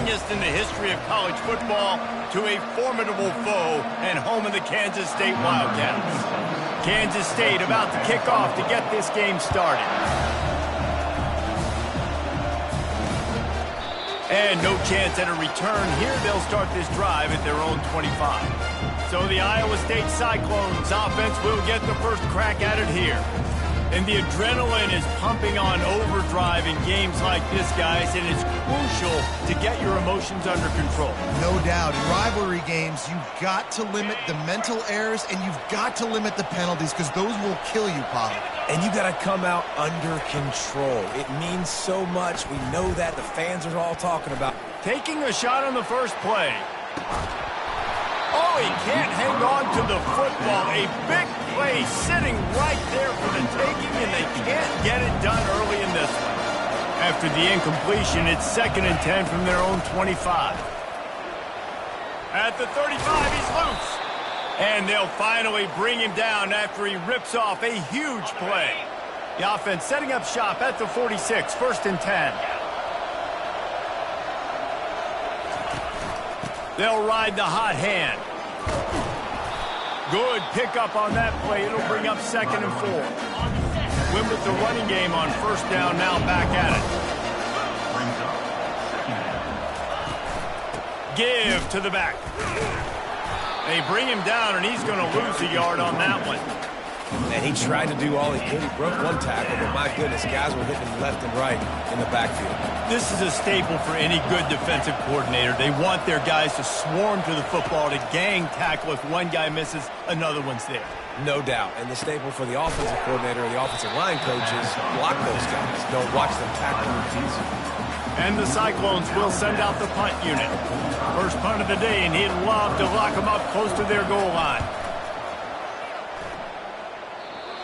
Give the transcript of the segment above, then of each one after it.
youngest in the history of college football to a formidable foe and home of the Kansas State Wildcats. Kansas State about to kick off to get this game started. And no chance at a return here. They'll start this drive at their own 25. So the Iowa State Cyclones offense will get the first crack at it here. And the adrenaline is pumping on overdrive in games like this, guys, and it's crucial to get your emotions under control. No doubt. In rivalry games, you've got to limit the mental errors, and you've got to limit the penalties, because those will kill you, Polly. And you got to come out under control. It means so much. We know that. The fans are all talking about. Taking a shot on the first play. Oh, he can't hang on to the football. A big play sitting right there for the taking, and they can't get it done early in this one. After the incompletion, it's 2nd and 10 from their own 25. At the 35, he's loose. And they'll finally bring him down after he rips off a huge play. The offense setting up shop at the 46, 1st and 10. They'll ride the hot hand. Good pickup on that play. It'll bring up 2nd and 4. Win with the running game on 1st down, now back at it. Give to the back. They bring him down, and he's going to lose a yard on that one. And he tried to do all he could. He broke one tackle, but my goodness, guys were hitting him left and right in the backfield. This is a staple for any good defensive coordinator. They want their guys to swarm to the football, to gang tackle. If one guy misses, another one's there. No doubt. And the staple for the offensive coordinator or the offensive line coaches, block those guys. Don't watch them tackle easy. And the Cyclones will send out the punt unit. First punt of the day, and he'd love to lock them up close to their goal line.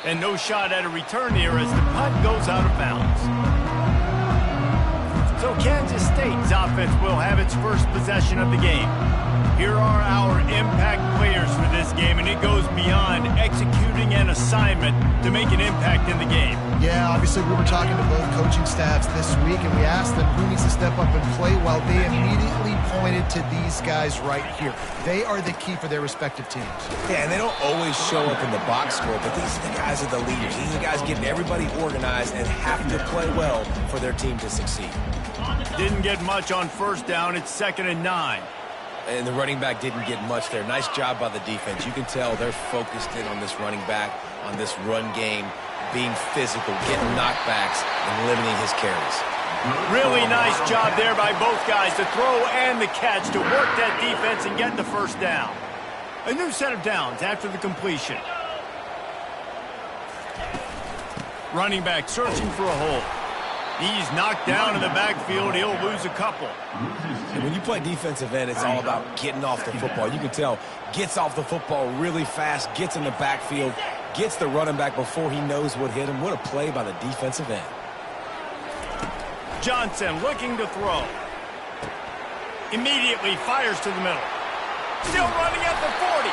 And no shot at a return here as the punt goes out of bounds. So Kansas State's offense will have its first possession of the game. Here are our impact players for this game, and it goes beyond executing an assignment to make an impact in the game. Yeah, obviously we were talking to both coaching staffs this week, and we asked them who needs to step up and play well. They immediately pointed to these guys right here. They are the key for their respective teams. Yeah, and they don't always show up in the box score, but these are the guys are the leaders. These are the guys getting everybody organized and have to play well for their team to succeed. Didn't get much on 1st down. It's 2nd and 9. And the running back didn't get much there. Nice job by the defense. You can tell they're focused in on this running back, on this run game, being physical, getting knockbacks, and limiting his carries. Really nice job there by both guys, the throw and the catch, to work that defense and get the 1st down. A new set of downs after the completion. Running back searching for a hole. He's knocked down in the backfield. He'll lose a couple. And when you play defensive end, it's all about getting off the football. You can tell, gets off the football really fast, gets in the backfield, gets the running back before he knows what hit him. What a play by the defensive end. Johnson looking to throw. Immediately fires to the middle. Still running at the 40.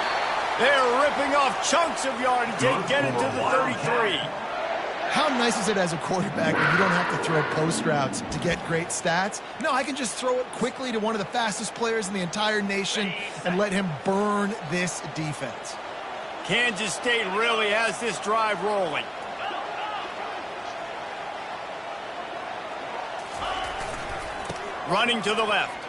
They're ripping off chunks of yardage. They get it to the 33. How nice is it as a quarterback when you don't have to throw post routes to get great stats? No, I can just throw it quickly to one of the fastest players in the entire nation and let him burn this defense. Kansas State really has this drive rolling. Running to the left.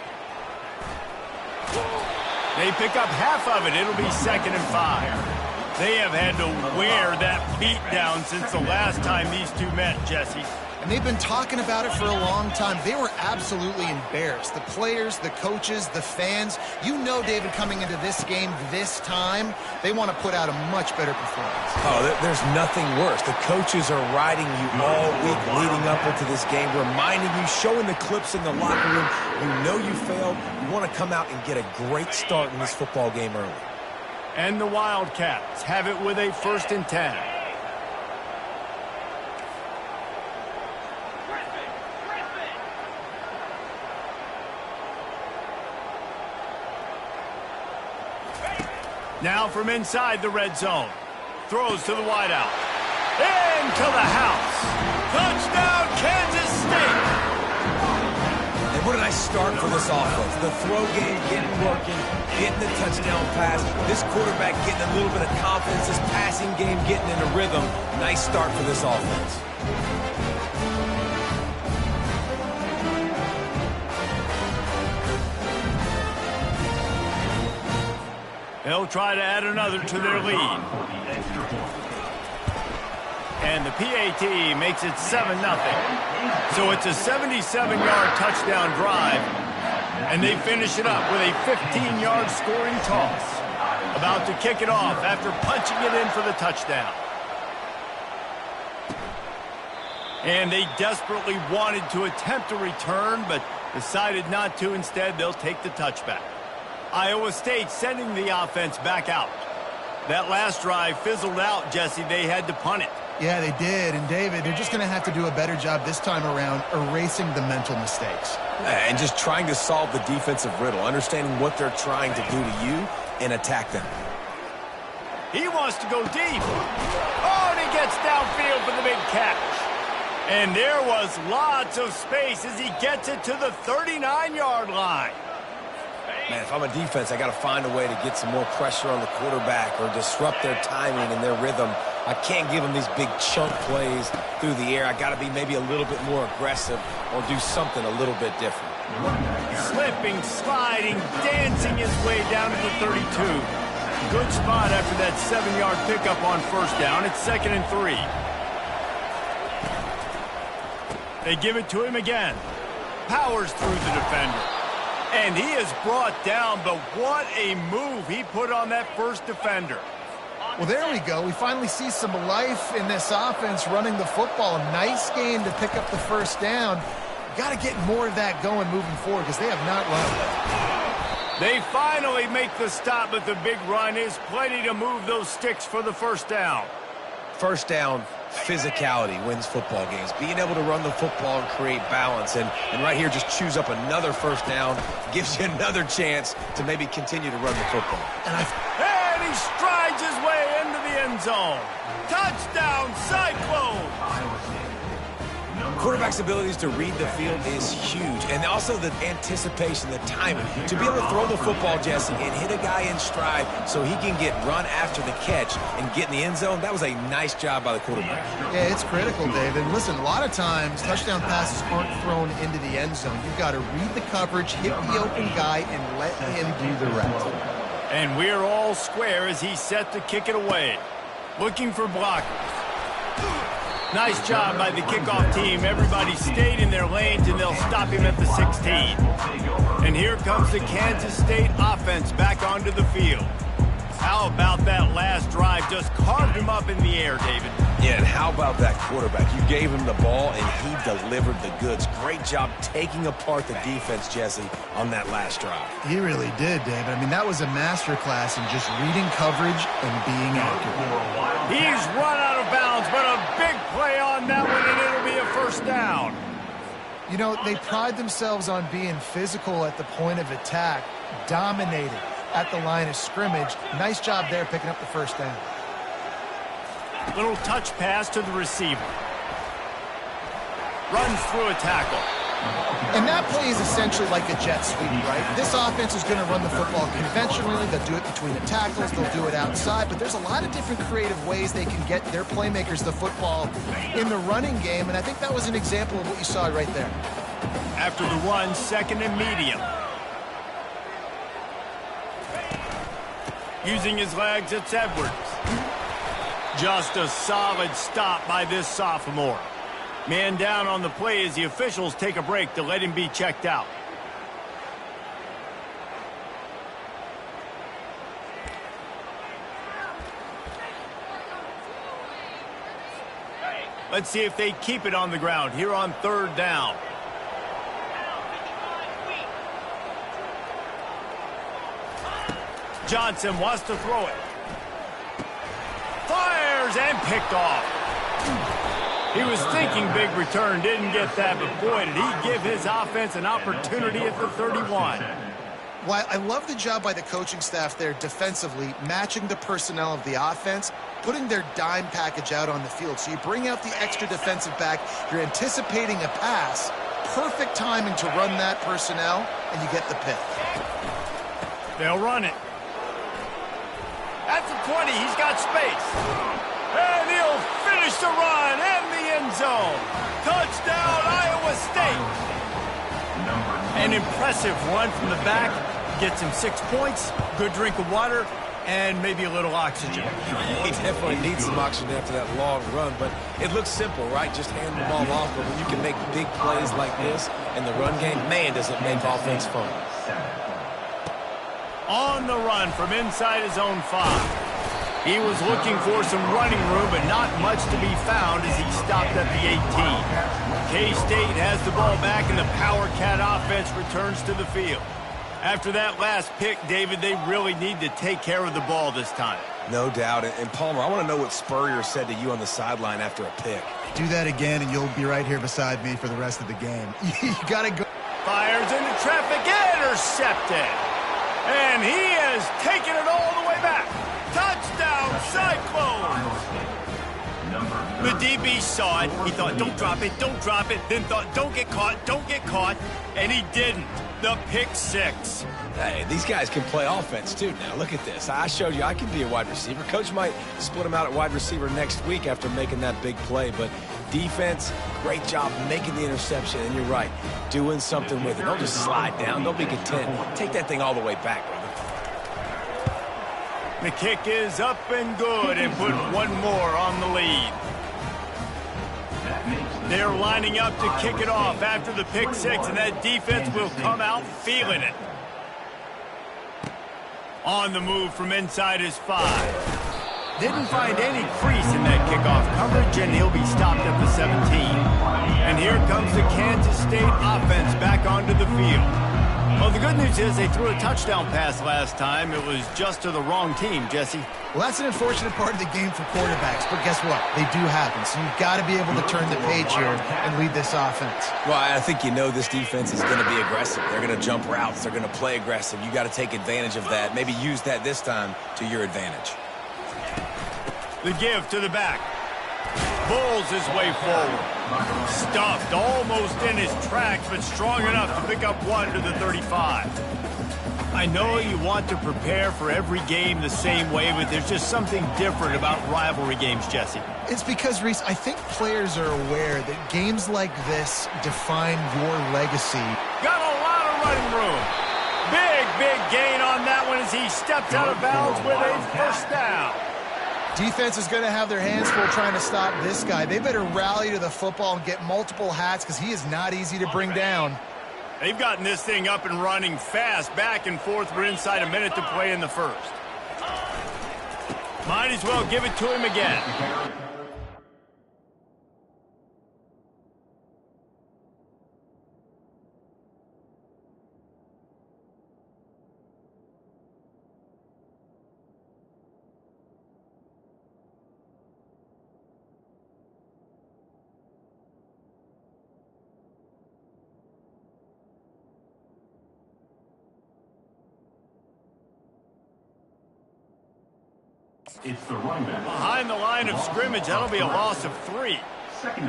They pick up half of it. It'll be 2nd and 5. They have had to wear that beat down since the last time these two met, Jesse. And they've been talking about it for a long time. They were absolutely embarrassed. The players, the coaches, the fans. You know, David, coming into this game this time, they want to put out a much better performance. Oh, there's nothing worse. The coaches are riding you all week leading up into this game, reminding you, showing the clips in the locker room. You know you failed. You want to come out and get a great start in this football game early. And the Wildcats have it with a 1st and 10. Now from inside the red zone. Throws to the wideout. Into the house. Touchdown, Kansas State. And we're What a nice start for this offense. The throw game getting working, getting the touchdown pass. This quarterback getting a little bit of confidence. This passing game getting in a rhythm. Nice start for this offense. They'll try to add another to their lead. And the PAT makes it 7-0. So it's a 77-yard touchdown drive. And they finish it up with a 15-yard scoring toss. About to kick it off after punching it in for the touchdown. And they desperately wanted to attempt a return, but decided not to. Instead, they'll take the touchback. Iowa State sending the offense back out. That last drive fizzled out, Jesse. They had to punt it. Yeah, they did. And, David, they're just going to have to do a better job this time around erasing the mental mistakes. And just trying to solve the defensive riddle, understanding what they're trying to do to you and attack them. He wants to go deep. Oh, and he gets downfield for the big catch. And there was lots of space as he gets it to the 39-yard line. Man, if I'm a defense, I got to find a way to get some more pressure on the quarterback or disrupt their timing and their rhythm. I can't give them these big chunk plays through the air. I got to be maybe a little bit more aggressive or do something a little bit different. Slipping, sliding, dancing his way down to the 32. Good spot after that 7-yard pickup on first down. It's 2nd and 3. They give it to him again. Powers through the defender. And he is brought down, but what a move he put on that first defender. Well, there we go. We finally see some life in this offense running the football. Nice game to pick up the first down. Got to get more of that going moving forward because they have not run. They finally make the stop, but the big run is plenty to move those sticks for the first down. First down, physicality wins football games. Being able to run the football and create balance. And right here, just choose up another first down. Gives you another chance to maybe continue to run the football. And he strides his way into the end zone. Touchdown, Cyclone! Quarterback's abilities to read the field is huge. And also the anticipation, the timing. To be able to throw the football, Jesse, and hit a guy in stride so he can get run after the catch and get in the end zone, that was a nice job by the quarterback. Yeah, it's critical, Dave. And listen, a lot of times touchdown passes aren't thrown into the end zone. You've got to read the coverage, hit the open guy, and let him do the rest. And we're all square as he's set to kick it away. Looking for blockers. Nice job by the kickoff team. Everybody stayed in their lanes, and they'll stop him at the 16. And here comes the Kansas State offense back onto the field. How about that last drive? Just carved him up in the air, David. Yeah, and how about that quarterback? You gave him the ball, and he delivered the goods. Great job taking apart the defense, Jesse, on that last drive. He really did, David. I mean, that was a masterclass in just reading coverage and being accurate. He's run out of bounds, but a big play on that one, and it'll be a first down. You know, they pride themselves on being physical at the point of attack, dominated at the line of scrimmage. Nice job there picking up the first down. Little touch pass to the receiver. Runs through a tackle. And that play is essentially like a jet sweep, right? This offense is going to run the football conventionally. They'll do it between the tackles. They'll do it outside. But there's a lot of different creative ways they can get their playmakers the football in the running game. And I think that was an example of what you saw right there. After the run, 2nd and medium. Using his legs, it's Edwards. Just a solid stop by this sophomore. Man down on the play as the officials take a break to let him be checked out. Let's see if they keep it on the ground here on 3rd down. Johnson wants to throw it. Fires and picked off. He was thinking big return, didn't get that, but boy, did he give his offense an opportunity at the 31. Well, I love the job by the coaching staff there defensively, matching the personnel of the offense, putting their dime package out on the field. So you bring out the extra defensive back, you're anticipating a pass, perfect timing to run that personnel, and you get the pick. They'll run it. At the 20, he's got space. And he'll finish the run in the end zone. Touchdown, Iowa State. An impressive run from the back. Gets him 6 points, good drink of water, and maybe a little oxygen. He definitely needs some oxygen after that long run, but it looks simple, right? Just hand the ball off, but when you can make big plays like this in the run game, man, does it make offense fun. On the run from inside his own 5. He was looking for some running room, but not much to be found as he stopped at the 18. K-State has the ball back, and the Power Cat offense returns to the field. After that last pick, David, they really need to take care of the ball this time. No doubt. And Palmer, I want to know what Spurrier said to you on the sideline after a pick. Do that again, and you'll be right here beside me for the rest of the game. You got to go. Fires into traffic, intercepted. And he has taken it all the way back. Touchdown, Cyclones. The DB saw it. He thought, don't drop it, then thought, don't get caught, and he didn't. The pick 6. Hey, these guys can play offense, too. Now, look at this. I showed you I can be a wide receiver. Coach might split him out at wide receiver next week after making that big play, but defense, great job making the interception, and you're right, doing something with it. Don't just slide down. Don't be content. Take that thing all the way back, brother. The kick is up and good, and put one more on the lead. They're lining up to kick it off after the pick 6, and that defense will come out feeling it. On the move from inside his 5. Didn't find any crease in that kickoff coverage, and he'll be stopped at the 17. And here comes the Kansas State offense back onto the field. Well, the good news is they threw a touchdown pass last time. It was just to the wrong team, Jesse. Well, that's an unfortunate part of the game for quarterbacks, but guess what? They do happen, so you've got to be able to turn the page here and lead this offense. Well, I think you know this defense is going to be aggressive. They're going to jump routes. They're going to play aggressive. You got to take advantage of that. Maybe use that this time to your advantage. The give to the back. Bulls his way forward. Stuffed almost in his tracks, but strong enough to pick up one to the 35. I know you want to prepare for every game the same way, but there's just something different about rivalry games, Jesse. It's because, Reese, I think players are aware that games like this define your legacy. Got a lot of running room. Big gain on that one as he steps out of bounds with a first down. Defense is going to have their hands full trying to stop this guy. They better rally to the football and get multiple hats because he is not easy to bring down. They've gotten this thing up and running fast, back and forth. We're inside a minute to play in the first. Might as well give it to him again. It's the running back. Behind the line of scrimmage, that'll be a loss of 3.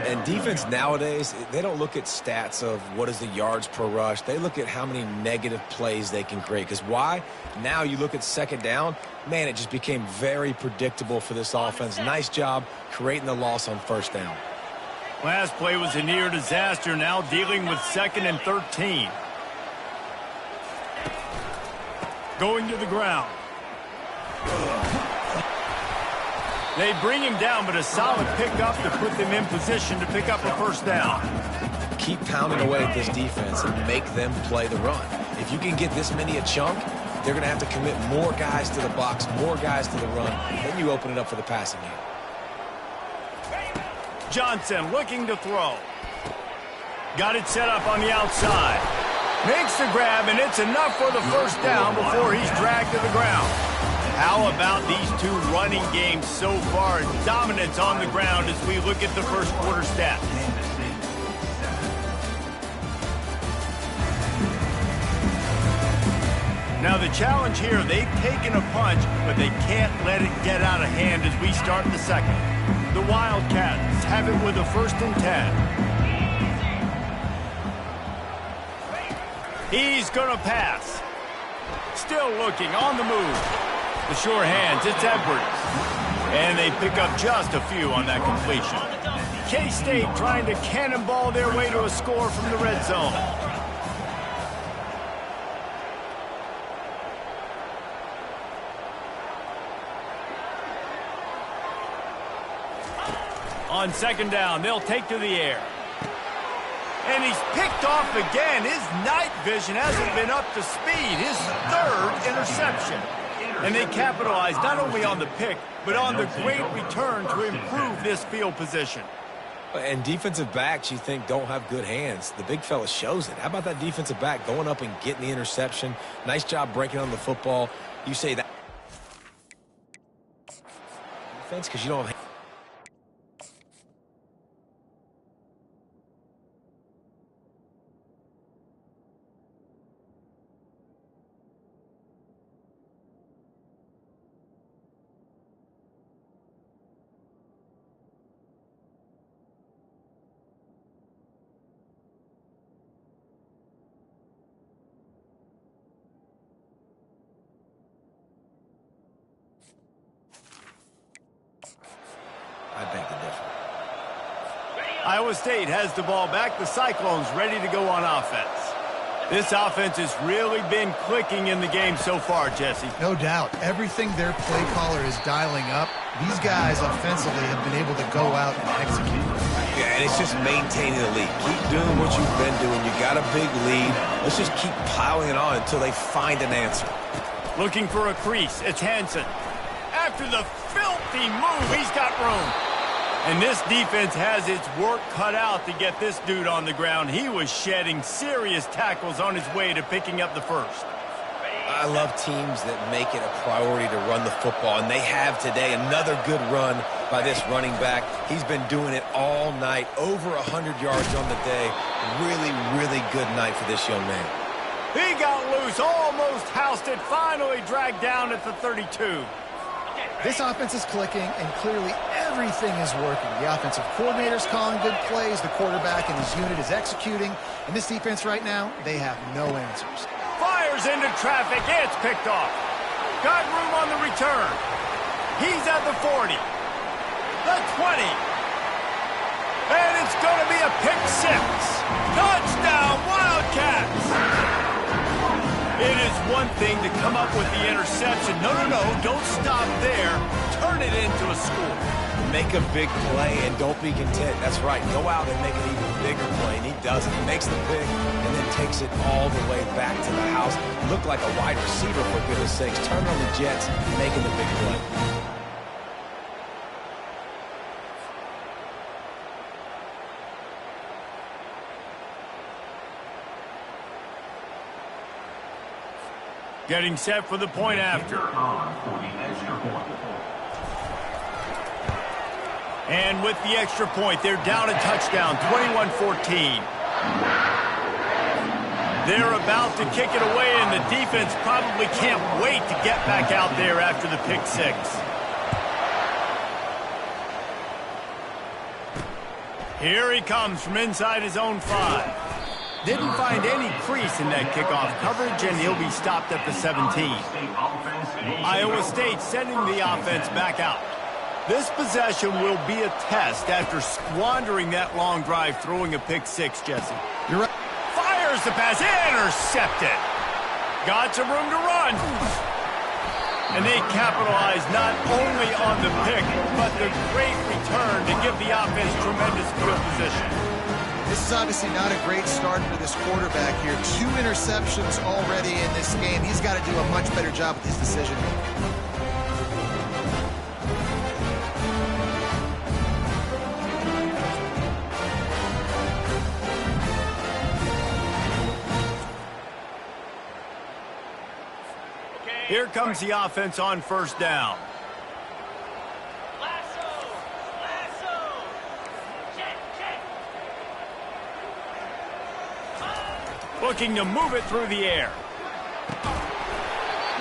And defense nowadays, they don't look at stats of what is the yards per rush. They look at how many negative plays they can create. Because why? Now you look at second down, man, it just became very predictable for this offense. Nice job creating the loss on first down. Last play was a near disaster, now dealing with 2nd and 13. Going to the ground. They bring him down, but a solid pickup to put them in position to pick up a first down. Keep pounding away at this defense and make them play the run. If you can get this many a chunk, they're going to have to commit more guys to the box, more guys to the run. Then you open it up for the passing game. Johnson looking to throw. Got it set up on the outside. Makes the grab, and it's enough for the first down before he's dragged to the ground. How about these two running games so far? Dominance on the ground as we look at the first quarter stats. Now the challenge here, they've taken a punch, but they can't let it get out of hand as we start the second. The Wildcats have it with a 1st and 10. He's going to pass. Still looking on the move. The sure hands, it's Edwards. And they pick up just a few on that completion. K-State trying to cannonball their way to a score from the red zone. On second down, they'll take to the air. And he's picked off again. His night vision hasn't been up to speed. His third interception. And they capitalize not only on the pick, but on the great return to improve this field position. And defensive backs, you think, don't have good hands. The big fella shows it. How about that defensive back going up and getting the interception? Nice job breaking on the football. You say that defense because you don't have. I beg to differ. Iowa State has the ball back. The Cyclones ready to go on offense. This offense has really been clicking in the game so far, Jesse. No doubt. Everything their play caller is dialing up, these guys offensively have been able to go out and execute. Yeah, and it's just maintaining the lead. Keep doing what you've been doing. You got a big lead. Let's just keep piling it on until they find an answer. Looking for a crease. It's Hansen. After the filthy move, he's got room. And this defense has its work cut out to get this dude on the ground. He was shedding serious tackles on his way to picking up the first. I love teams that make it a priority to run the football, and they have today. Another good run by this running back. He's been doing it all night, over 100 yards on the day. Really, really good night for this young man. He got loose, almost housed it, finally dragged down at the 32. This offense is clicking, and clearly everything is working. The offensive coordinator's calling good plays. The quarterback and his unit is executing. And this defense right now, they have no answers. Fires into traffic. It's picked off. Got room on the return. He's at the 40. The 20. And it's going to be a pick six. Touchdown, Wildcats. It is one thing to come up with the interception. No, don't stop there. Turn it into a score. Make a big play and don't be content. That's right. Go out and make an even bigger play, and he does it. He makes the pick and then takes it all the way back to the house. Looked like a wide receiver, for goodness sakes. Turn on the Jets, making the big play. Getting set for the point after. And with the extra point, they're down a touchdown, 21-14. They're about to kick it away, and the defense probably can't wait to get back out there after the pick six. Here he comes from inside his own 5. Didn't find any crease in that kickoff coverage, and he'll be stopped at the 17. Iowa State sending the offense back out. This possession will be a test after squandering that long drive, throwing a pick six, Jesse. You're right. Fires the pass, intercepted. Got some room to run. And they capitalize not only on the pick, but the great return to give the offense tremendous field position. This is obviously not a great start for this quarterback here. 2 interceptions already in this game. He's got to do a much better job with his decision making. Here comes the offense on first down. Looking to move it through the air.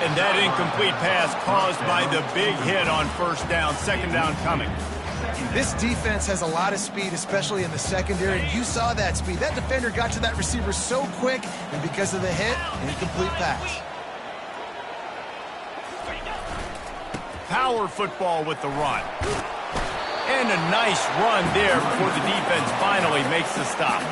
And that incomplete pass caused by the big hit on first down. Second down coming. This defense has a lot of speed, especially in the secondary, and you saw that speed. That defender got to that receiver so quick, and because of the hit, an incomplete pass. Power football with the run. And a nice run there before the defense finally makes the stop.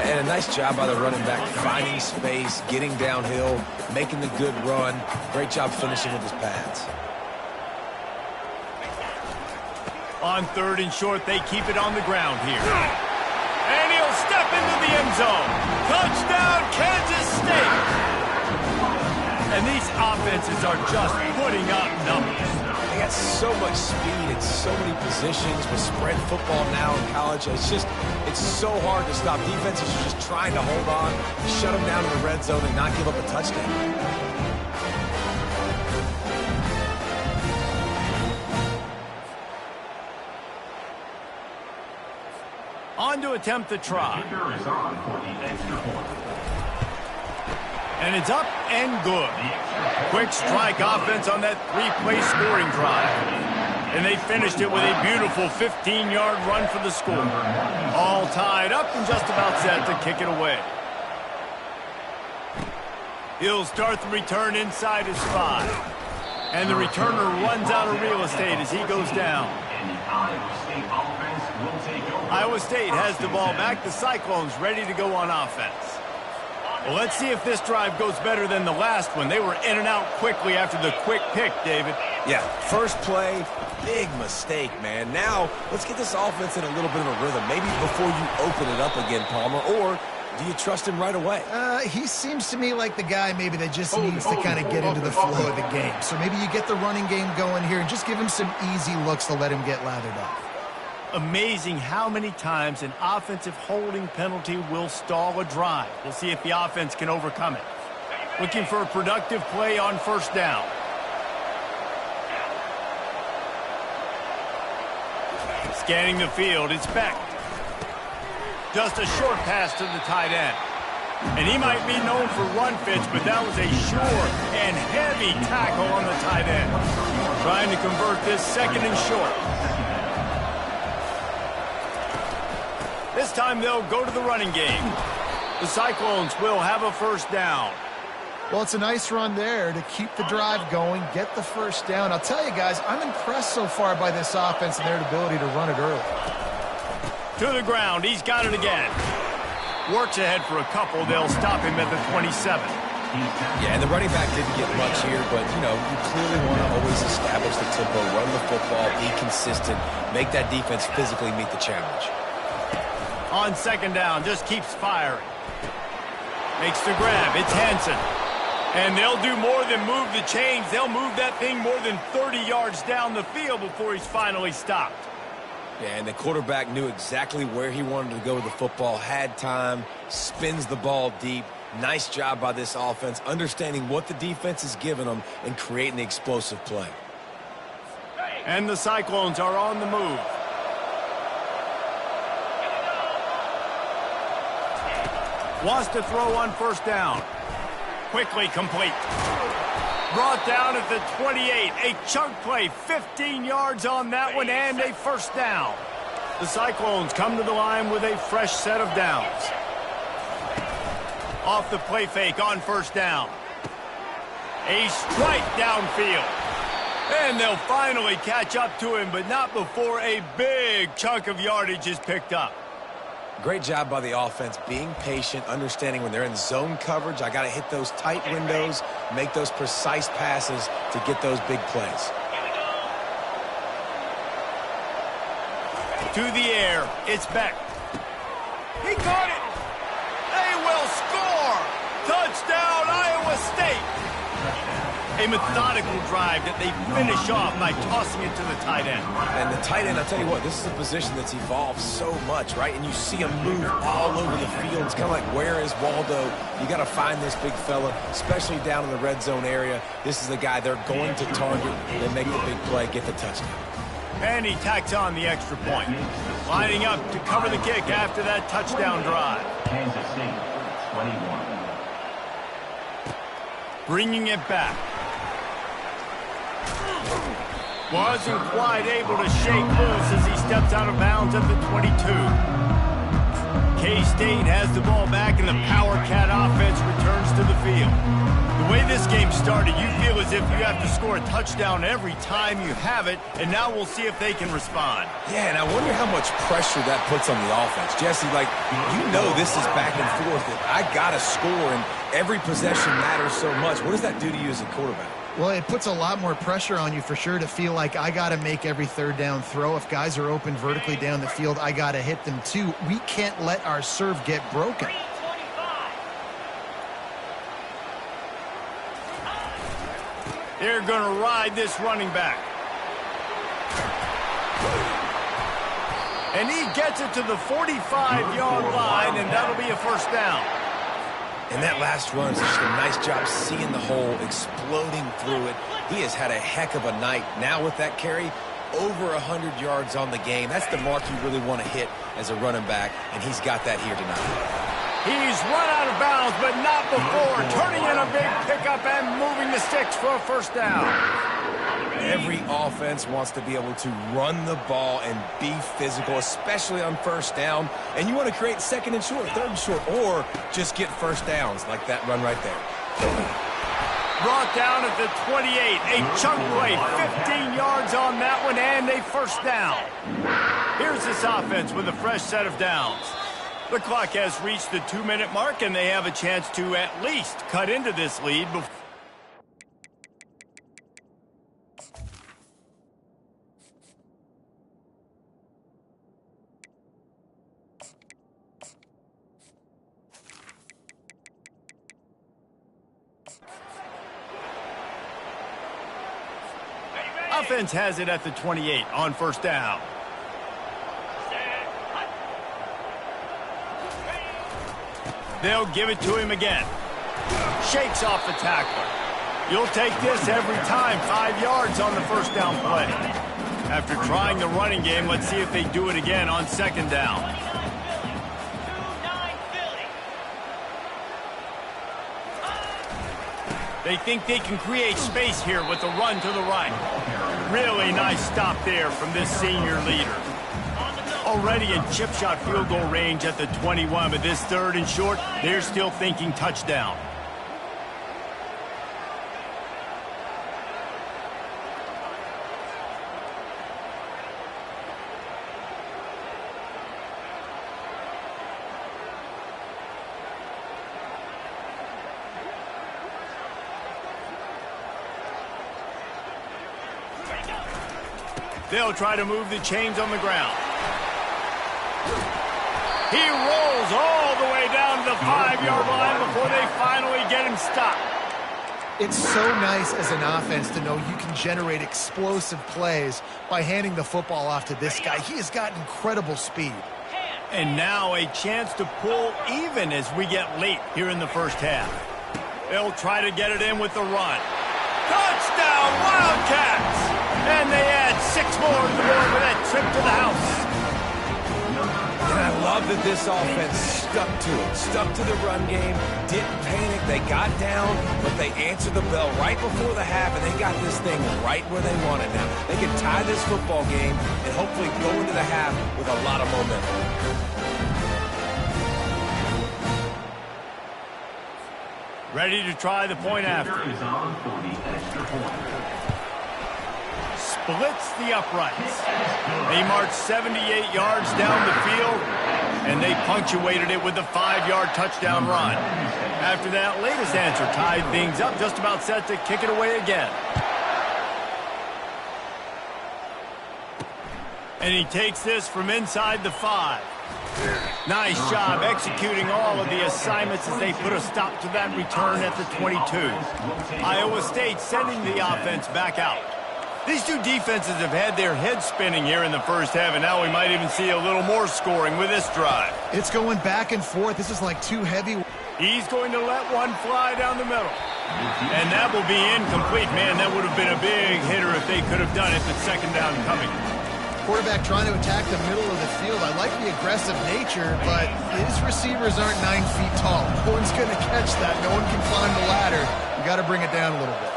And a nice job by the running back, finding space, getting downhill, making the good run. Great job finishing with his pads. On 3rd and short, they keep it on the ground here. And he'll step into the end zone. Touchdown, Kansas State! And these offenses are just putting up numbers. They got so much speed and so many positions with spread football now in college. It's so hard to stop. Defenses are just trying to hold on, shut them down in the red zone, and not give up a touchdown. On to attempt the try. And it's up and good. Quick strike offense on that 3-play scoring drive. And they finished it with a beautiful 15-yard run for the score. All tied up and just about set to kick it away. He'll start the return inside his 5. And the returner runs out of real estate as he goes down. Iowa State has the ball back. The Cyclones ready to go on offense. Well, let's see if this drive goes better than the last one. They were in and out quickly after the quick pick, David. Yeah, first play, big mistake, man. Now, let's get this offense in a little bit of a rhythm. Maybe before you open it up again, Palmer, or do you trust him right away? He seems to me like the guy maybe that just needs to kind of get into the flow of the game. So maybe you get the running game going here and just give him some easy looks to let him get lathered up. Amazing how many times an offensive holding penalty will stall a drive. We'll see if the offense can overcome it. Looking for a productive play on 1st down. Scanning the field, it's Beck. Just a short pass to the tight end. And he might be known for run fits, but that was a short and heavy tackle on the tight end. Trying to convert this 2nd and short. This time they'll go to the running game. The Cyclones will have a 1st down. Well, it's a nice run there to keep the drive going, get the 1st down. I'll tell you guys, I'm impressed so far by this offense and their ability to run it early. To the ground, he's got it again. Works ahead for a couple, they'll stop him at the 27. Yeah, and the running back didn't get much here, but, you know, you clearly want to always establish the tempo, run the football, be consistent, make that defense physically meet the challenge. On 2nd down, just keeps firing. Makes the grab, it's Hansen. And they'll do more than move the chains. They'll move that thing more than 30 yards down the field before he's finally stopped. Yeah, and the quarterback knew exactly where he wanted to go with the football, had time, spins the ball deep. Nice job by this offense, understanding what the defense is giving them and creating the explosive play. And the Cyclones are on the move. Wants to throw on 1st down. Quickly complete. Brought down at the 28. A chunk play, 15 yards on that one, and a 1st down. The Cyclones come to the line with a fresh set of downs. Off the play fake on 1st down. A strike downfield. And they'll finally catch up to him, but not before a big chunk of yardage is picked up. Great job by the offense, being patient, understanding when they're in zone coverage, I got to hit those tight windows, make those precise passes to get those big plays. To the air, it's Beck. He caught it. They will score. Touchdown, Iowa State. A methodical drive that they finish off by tossing it to the tight end. And the tight end, I'll tell you what, this is a position that's evolved so much, right? And you see him move all over the field. It's kind of like, where is Waldo? You got to find this big fella, especially down in the red zone area. This is the guy they're going to target and make the big play, get the touchdown. And he tacks on the extra point. Lining up to cover the kick after that touchdown drive. Kansas State, 21. Bringing it back. Wasn't quite able to shake loose as he steps out of bounds at the 22. K-State has the ball back, and the Power Cat offense returns to the field. The way this game started, you feel as if you have to score a touchdown every time you have it, and now we'll see if they can respond. Yeah, and I wonder how much pressure that puts on the offense. Jesse, like, you know this is back and forth. I got to score, and every possession matters so much. What does that do to you as a quarterback? Well, it puts a lot more pressure on you for sure to feel like I got to make every third down throw. If guys are open vertically down the field, I got to hit them too. We can't let our serve get broken. They're going to ride this running back. And he gets it to the 45-yard line, and that'll be a first down. And that last run is just a nice job seeing the hole, exploding through it. He has had a heck of a night. Now with that carry, over 100 yards on the game. That's the mark you really want to hit as a running back, and he's got that here tonight. He's run out of bounds, but not before. Turning in a big pickup and moving the sticks for a first down. Every offense wants to be able to run the ball and be physical, especially on first down. And you want to create second and short, third and short, or just get first downs like that run right there. Brought down at the 28. A chunk play, 15 yards on that one, and a first down. Here's this offense with a fresh set of downs. The clock has reached the 2-minute mark, and they have a chance to at least cut into this lead before. Offense has it at the 28 on first down. They'll give it to him again. Shakes off the tackler. You'll take this every time. 5 yards on the first down play. After trying the running game, let's see if they do it again on second down. They think they can create space here with the run to the right. Really nice stop there from this senior leader. Already in chip shot field goal range at the 21, but this third and short, they're still thinking touchdown. They'll try to move the chains on the ground. He rolls all the way down to the 5-yard line before they finally get him stopped. It's so nice as an offense to know you can generate explosive plays by handing the football off to this guy. He has got incredible speed. And now a chance to pull even as we get late here in the first half. They'll try to get it in with the run. Touchdown, Wildcats! And they add 6 more to the board with that trip to the house. And I love that this offense stuck to it, stuck to the run game, didn't panic. They got down, but they answered the bell right before the half, and they got this thing right where they want it now. They can tie this football game and hopefully go into the half with a lot of momentum. Ready to try the point after. Splits the uprights. They marched 78 yards down the field, and they punctuated it with a 5-yard touchdown run. After that latest answer tied things up, just about set to kick it away again. And he takes this from inside the 5. Nice job executing all of the assignments as they put a stop to that return at the 22. Iowa State sending the offense back out. These two defenses have had their heads spinning here in the first half, and now we might even see a little more scoring with this drive. It's going back and forth. This is like too heavy. He's going to let one fly down the middle. And that will be incomplete. Man, that would have been a big hitter if they could have done it, but second down coming. Quarterback trying to attack the middle of the field. I like the aggressive nature, but his receivers aren't 9 feet tall. No one's going to catch that. No one can climb the ladder. You got to bring it down a little bit.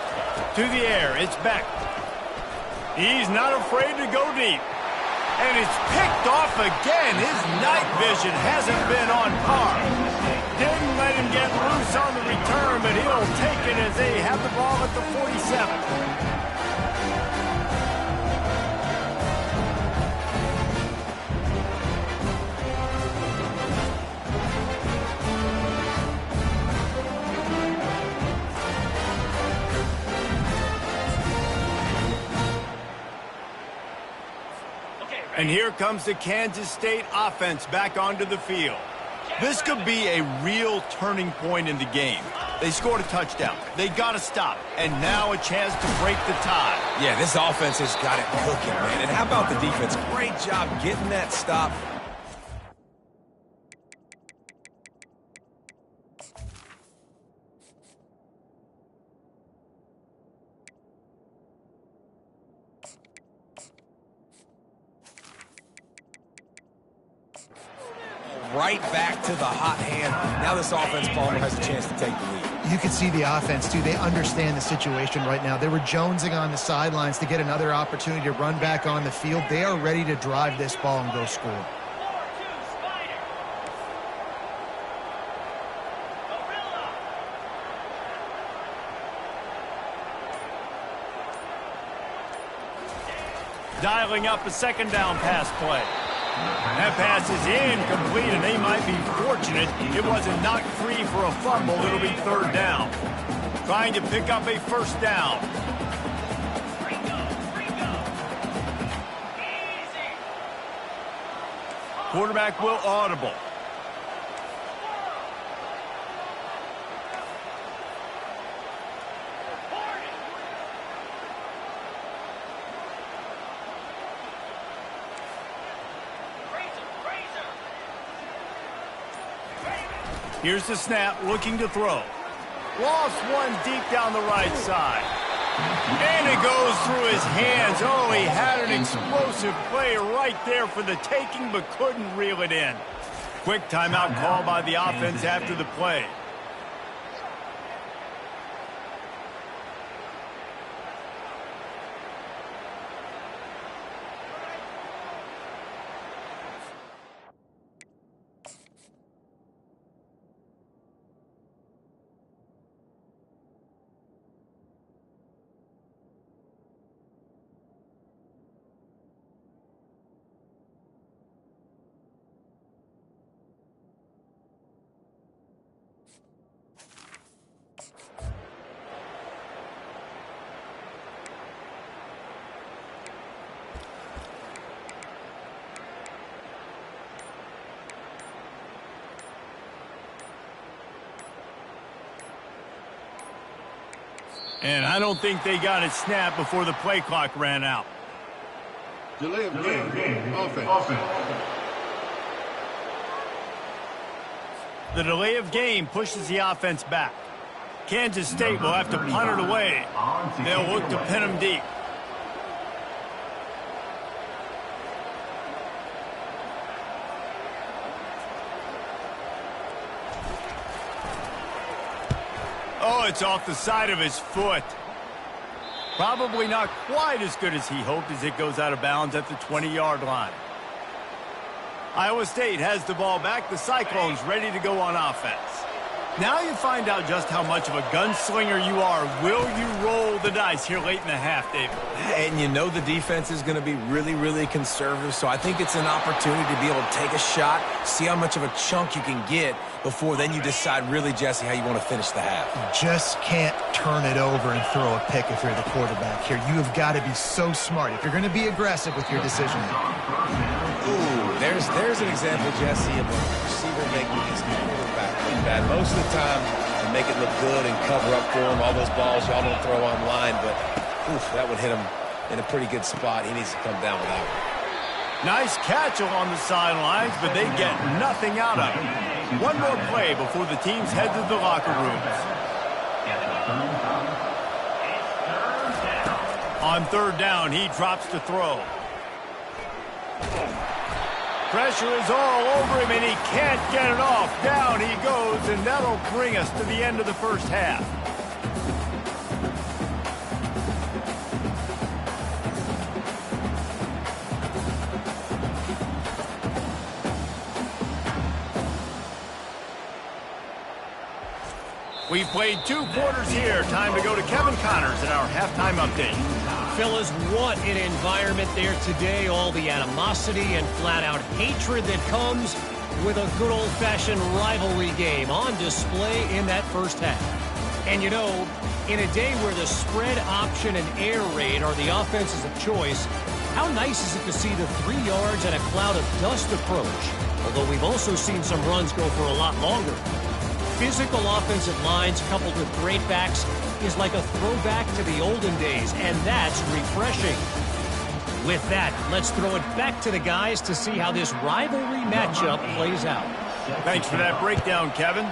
To the air, it's back. He's not afraid to go deep. And it's picked off again. His night vision hasn't been on par. Didn't let him get loose on the return, but he'll take it as they have the ball at the 47. And here comes the Kansas State offense back onto the field. This could be a real turning point in the game. They scored a touchdown. They got to stop. And now a chance to break the tie. Yeah, this offense has got it cooking, man. And how about the defense? Great job getting that stop. Right back to the hot hand. Now this offense, Palmer, has a chance to take the lead. You can see the offense, too. They understand the situation right now. They were jonesing on the sidelines to get another opportunity to run back on the field. They are ready to drive this ball and go score. Dialing up a second down pass play. That pass is incomplete, and they might be fortunate it wasn't knocked free for a fumble. It'll be third down. Trying to pick up a first down. Quarterback will audible. Here's the snap, looking to throw. Lost one deep down the right side. And it goes through his hands. Oh, he had an explosive play right there for the taking, but couldn't reel it in. Quick timeout call by the offense after the play. And I don't think they got it snapped before the play clock ran out. Delay of game. Offense. The delay of game pushes the offense back. Kansas State will have to punt it away. They'll look to pin them deep. Oh, it's off the side of his foot. Probably not quite as good as he hoped as it goes out of bounds at the 20-yard line. Iowa State has the ball back. The Cyclones ready to go on offense. Now you find out just how much of a gunslinger you are. Will you roll the dice here late in the half, David? And you know the defense is going to be really, really conservative, so I think it's an opportunity to be able to take a shot, see how much of a chunk you can get before then you decide really, Jesse, how you want to finish the half. You just can't turn it over and throw a pick if you're the quarterback here. You have got to be so smart if you're going to be aggressive with your decision. Ooh, there's an example, Jesse, of a receiver making his quarterback look bad. Most of the time, they make it look good and cover up for him. All those balls y'all don't throw online, but oof, that would hit him in a pretty good spot. He needs to come down with that one. Nice catch along the sidelines, but they get nothing out of it. One more play before the teams head to the locker rooms. On third down, he drops to throw. Pressure is all over him, and he can't get it off. Down he goes, and that'll bring us to the end of the first half. We played 2 quarters here. Time to go to Kevin Connors at our halftime update. Fellas, what an environment there today. All the animosity and flat-out hatred that comes with a good old-fashioned rivalry game on display in that first half. And you know, in a day where the spread option and air raid are the offenses of choice, how nice is it to see the 3 yards and a cloud of dust approach? Although we've also seen some runs go for a lot longer. Physical offensive lines coupled with great backs is like a throwback to the olden days, and that's refreshing. With that, let's throw it back to the guys to see how this rivalry matchup plays out. Thanks for that breakdown, Kevin.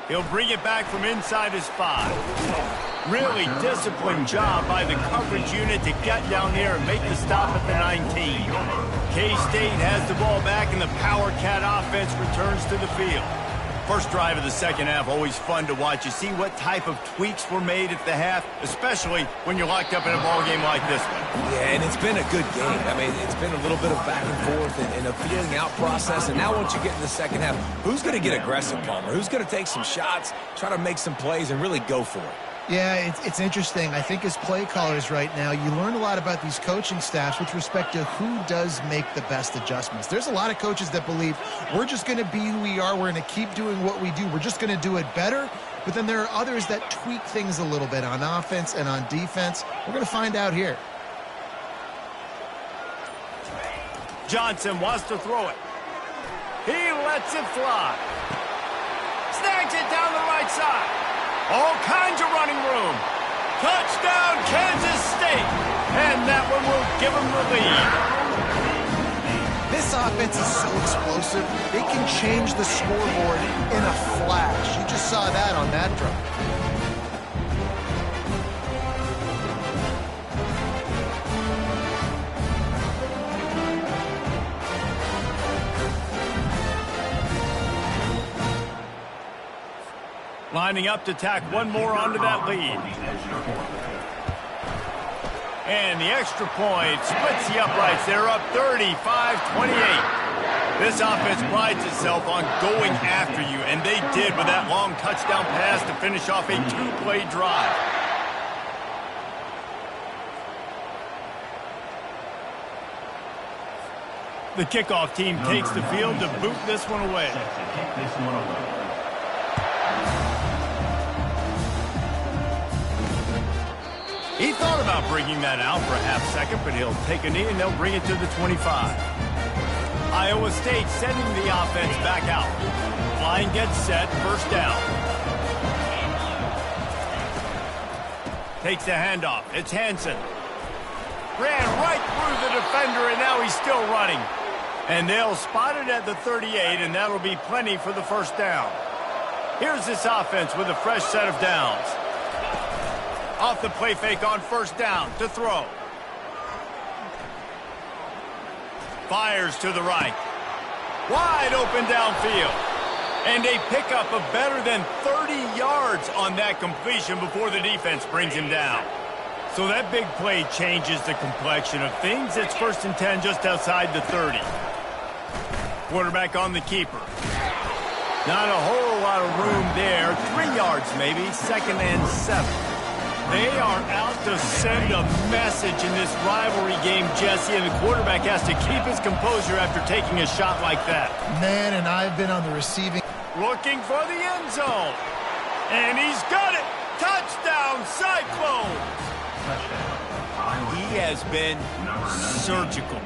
He'll bring it back from inside his 5. Really disciplined job by the coverage unit to get down there and make the stop at the 19. K-State has the ball back, and the Power Cat offense returns to the field. First drive of the second half, always fun to watch. You see what type of tweaks were made at the half, especially when you're locked up in a ball game like this one. Yeah, and it's been a good game. I mean, it's been a little bit of back and forth and a feeling out process. And now once you get in the second half, who's going to get aggressive, Palmer? Who's going to take some shots, try to make some plays, and really go for it? Yeah, it's interesting. I think as play callers right now, you learn a lot about these coaching staffs with respect to who does make the best adjustments. There's a lot of coaches that believe we're just going to be who we are. We're going to keep doing what we do. We're just going to do it better. But then there are others that tweak things a little bit on offense and on defense. We're going to find out here. Johnson wants to throw it. He lets it fly. Snags it down the right side. All kinds of running room. Touchdown, Kansas State. And that one will give them the lead. This offense is so explosive, they can change the scoreboard in a flash. You just saw that on that drive. Lining up to tack one more onto that lead. And the extra point splits the uprights. They're up 35-28. This offense prides itself on going after you, and they did with that long touchdown pass to finish off a 2-play drive. The kickoff team takes the field to boot this one away. He thought about bringing that out for a half second, but he'll take a knee and they'll bring it to the 25. Iowa State sending the offense back out. Line gets set, first down. Takes the handoff. It's Hansen. Ran right through the defender, and now he's still running. And they'll spot it at the 38, and that'll be plenty for the first down. Here's this offense with a fresh set of downs. Off the play fake on first down to throw. Fires to the right. Wide open downfield. And a pickup of better than 30 yards on that completion before the defense brings him down. So that big play changes the complexion of things. It's 1st and 10 just outside the 30. Quarterback on the keeper. Not a whole lot of room there. 3 yards maybe, 2nd and 7. They are out to send a message in this rivalry game, Jesse, and the quarterback has to keep his composure after taking a shot like that. Man, and I've been on the receiving. Looking for the end zone. And he's got it. Touchdown, Cyclones. He has been surgical.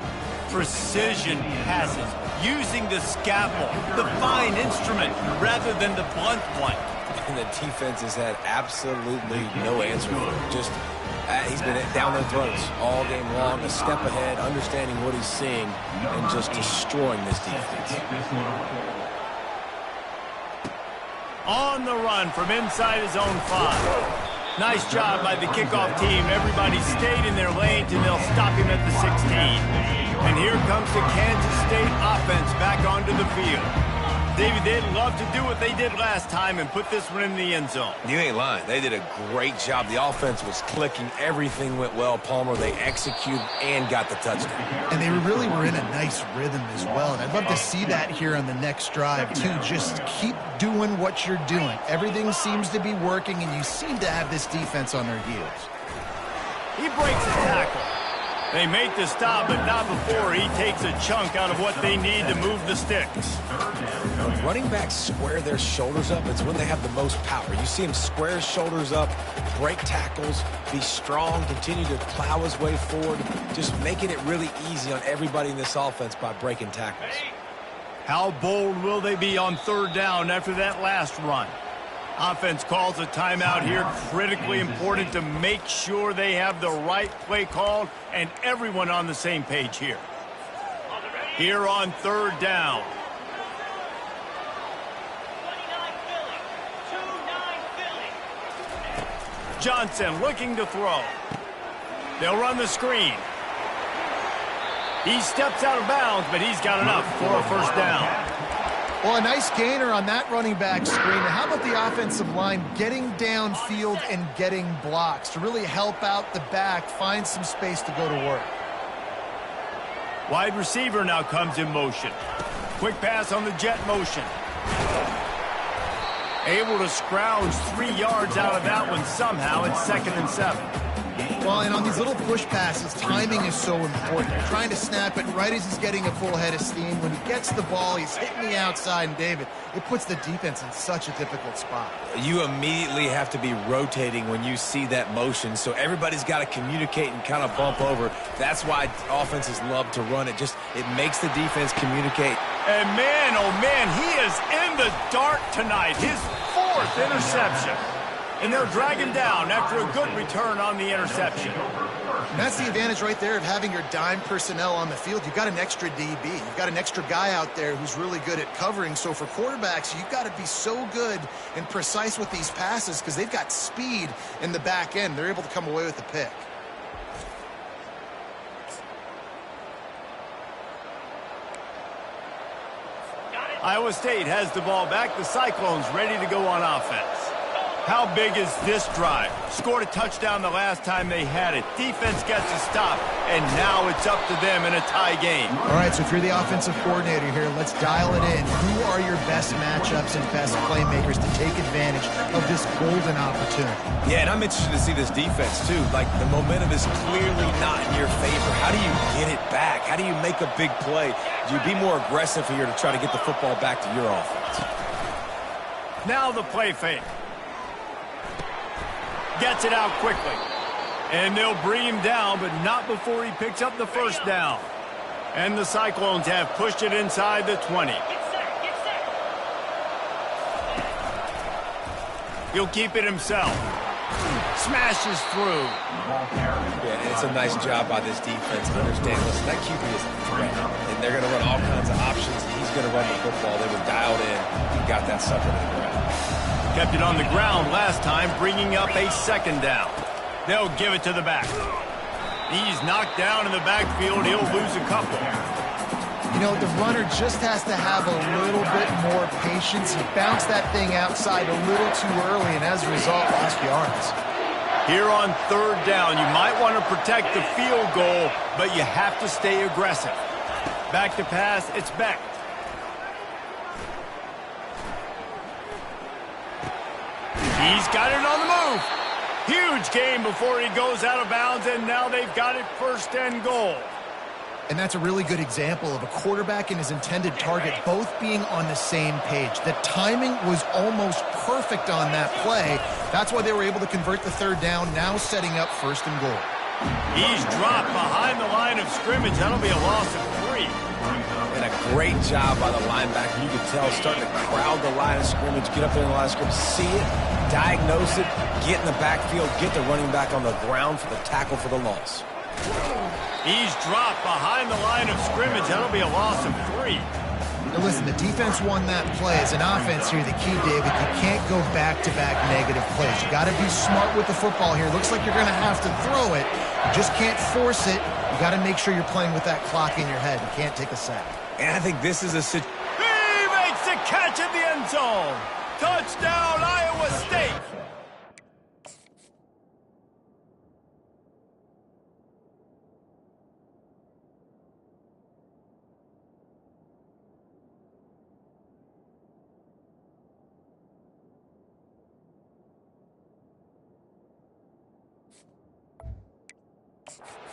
Precision passes. Using the scalpel, the fine instrument, rather than the blunt one. And the defense has had absolutely no answer for him. Just, he's been down their throats all game long, a step ahead, understanding what he's seeing, and just destroying this defense. On the run from inside his own 5. Nice job by the kickoff team. Everybody stayed in their lanes, and they'll stop him at the 16. And here comes the Kansas State offense back onto the field. David, they'd love to do what they did last time and put this one in the end zone. You ain't lying. They did a great job. The offense was clicking. Everything went well, Palmer. They executed and got the touchdown. And they really were in a nice rhythm as well. And I'd love to see that here on the next drive, too. Just keep doing what you're doing. Everything seems to be working, and you seem to have this defense on their heels. He breaks the tackle. They make the stop, but not before he takes a chunk out of what they need to move the sticks. When running backs square their shoulders up, it's when they have the most power. You see him square his shoulders up, break tackles, be strong, continue to plow his way forward, just making it really easy on everybody in this offense by breaking tackles. How bold will they be on third down after that last run? Offense calls a timeout here. Critically important to make sure they have the right play called and everyone on the same page here. Here on third down. Johnson looking to throw. They'll run the screen. He steps out of bounds, but he's got enough for a first down. Well, a nice gainer on that running back screen. How about the offensive line getting downfield and getting blocks to really help out the back, find some space to go to work? Wide receiver now comes in motion. Quick pass on the jet motion. Able to scrounge 3 yards out of that one somehow. It's 2nd and 7. Well, and on these little push passes, timing is so important. You're trying to snap it right as he's getting a full head of steam. When he gets the ball, he's hitting the outside, and David, it puts the defense in such a difficult spot. You immediately have to be rotating when you see that motion, so everybody's got to communicate and kind of bump over. That's why offenses love to run it. It makes the defense communicate. And man, oh man, he is in the dark tonight. His 4th interception. And they'll drag him down after a good return on the interception. And that's the advantage right there of having your dime personnel on the field. You've got an extra DB. You've got an extra guy out there who's really good at covering. So for quarterbacks, you've got to be so good and precise with these passes because they've got speed in the back end. They're able to come away with the pick. Iowa State has the ball back. The Cyclones ready to go on offense. How big is this drive? Scored a touchdown the last time they had it. Defense gets a stop, and now it's up to them in a tie game. All right, so if you're the offensive coordinator here, let's dial it in. Who are your best matchups and best playmakers to take advantage of this golden opportunity? Yeah, and I'm interested to see this defense, too. Like, the momentum is clearly not in your favor. How do you get it back? How do you make a big play? Do you be more aggressive here to try to get the football back to your offense? Now the play fake. Gets it out quickly. And they'll bring him down, but not before he picks up the first down. And the Cyclones have pushed it inside the 20. He'll keep it himself. Smashes through. Yeah, it's a nice job by this defense to understand, listen, that QB is a threat. And they're going to run all kinds of options. He's going to run the football. They were dialed in and got that sucker to the ground. Kept it on the ground last time, bringing up a 2nd down. They'll give it to the back. He's knocked down in the backfield. He'll lose a couple. You know, the runner just has to have a little bit more patience. He bounced that thing outside a little too early, and as a result, lost yards. Here on third down, you might want to protect the field goal, but you have to stay aggressive. Back to pass, it's Beck. He's got it on the move. Huge gain before he goes out of bounds, and now they've got it 1st and goal. And that's a really good example of a quarterback and his intended target both being on the same page. The timing was almost perfect on that play. That's why they were able to convert the 3rd down, now setting up 1st and goal. He's dropped behind the line of scrimmage. That'll be a loss of 3. And a great job by the linebacker. You can tell starting to crowd the line of scrimmage, get up there in the line of scrimmage, see it, diagnose it, get in the backfield, get the running back on the ground for the tackle for the loss. He's dropped behind the line of scrimmage. That'll be a loss of 3. Now listen, the defense won that play. As an offense here, the key, David, you can't go back-to-back negative plays. You got to be smart with the football here. Looks like you're going to have to throw it. You just can't force it. You got to make sure you're playing with that clock in your head. You can't take a sack. And I think this is a situation. He makes the catch in the end zone. Touchdown, Iowa State.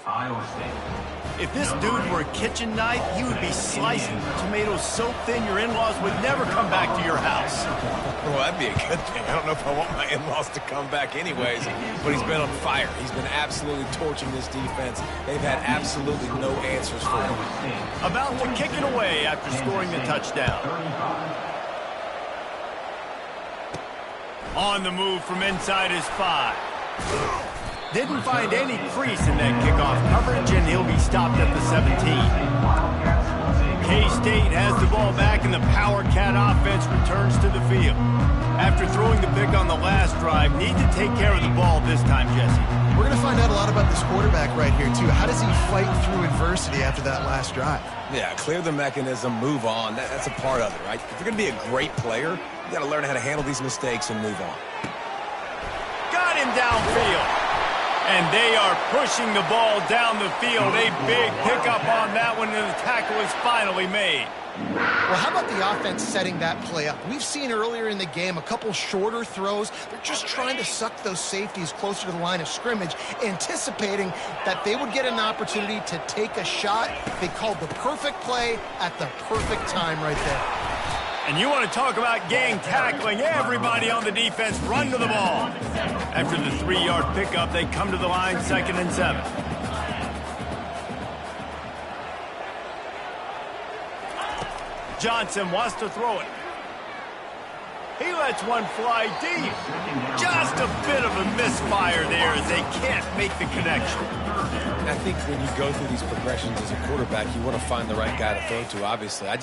Iowa State. If this dude were a kitchen knife, he would be slicing tomatoes so thin your in-laws would never come back to your house. Well, that'd be a good thing. I don't know if I want my in-laws to come back anyways, but he's been on fire. He's been absolutely torching this defense. They've had absolutely no answers for him. About to kick it away after scoring the touchdown. On the move from inside his 5. Didn't find any crease in that kickoff coverage, and he'll be stopped at the 17. K-State has the ball back, and the Power Cat offense returns to the field. After throwing the pick on the last drive, need to take care of the ball this time, Jesse. We're going to find out a lot about this quarterback right here, too. How does he fight through adversity after that last drive? Yeah, clear the mechanism, move on. That's a part of it, right? If you're going to be a great player, you got to learn how to handle these mistakes and move on. Got him downfield. And they are pushing the ball down the field. A big pickup on that one, and the tackle is finally made. Well, how about the offense setting that play up? We've seen earlier in the game a couple shorter throws. They're just trying to suck those safeties closer to the line of scrimmage, anticipating that they would get an opportunity to take a shot. They called the perfect play at the perfect time right there. And you want to talk about gang tackling. Everybody on the defense run to the ball. After the 3-yard pickup, they come to the line, 2nd and 7. Johnson wants to throw it. He lets one fly deep. Just a bit of a misfire there as they can't make the connection. I think when you go through these progressions as a quarterback, you want to find the right guy to throw to, obviously. I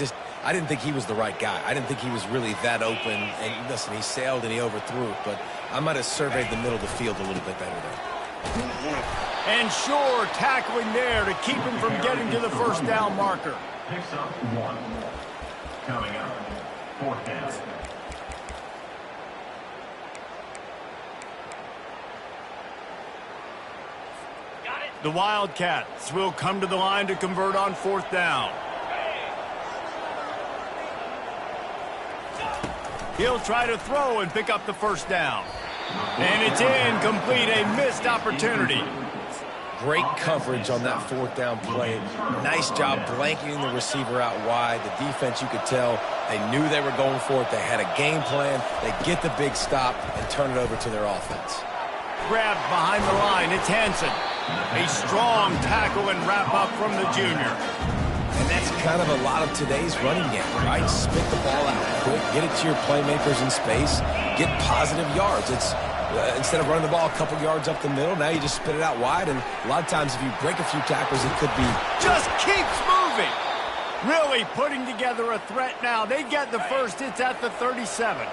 didn't think he was the right guy. I didn't think he was really that open. And listen, he sailed and he overthrew it, but I might have surveyed the middle of the field a little bit better there. And sure, tackling there to keep him from getting to the first down marker. Picks up 1. Coming up, 4th down. The Wildcats will come to the line to convert on 4th down. He'll try to throw and pick up the first down. And it's incomplete, a missed opportunity. Great coverage on that 4th down play. Nice job blanketing the receiver out wide. The defense, you could tell, they knew they were going for it. They had a game plan. They get the big stop and turn it over to their offense. Grabbed behind the line, it's Hansen. A strong tackle and wrap up from the junior. And that's kind of a lot of today's running game, right? Spit the ball out quick, get it to your playmakers in space, get positive yards. It's instead of running the ball a couple yards up the middle, now you just spit it out wide, and a lot of times if you break a few tackles, it could be... Just keeps moving. Really putting together a threat now. They get the first. It's at the 37.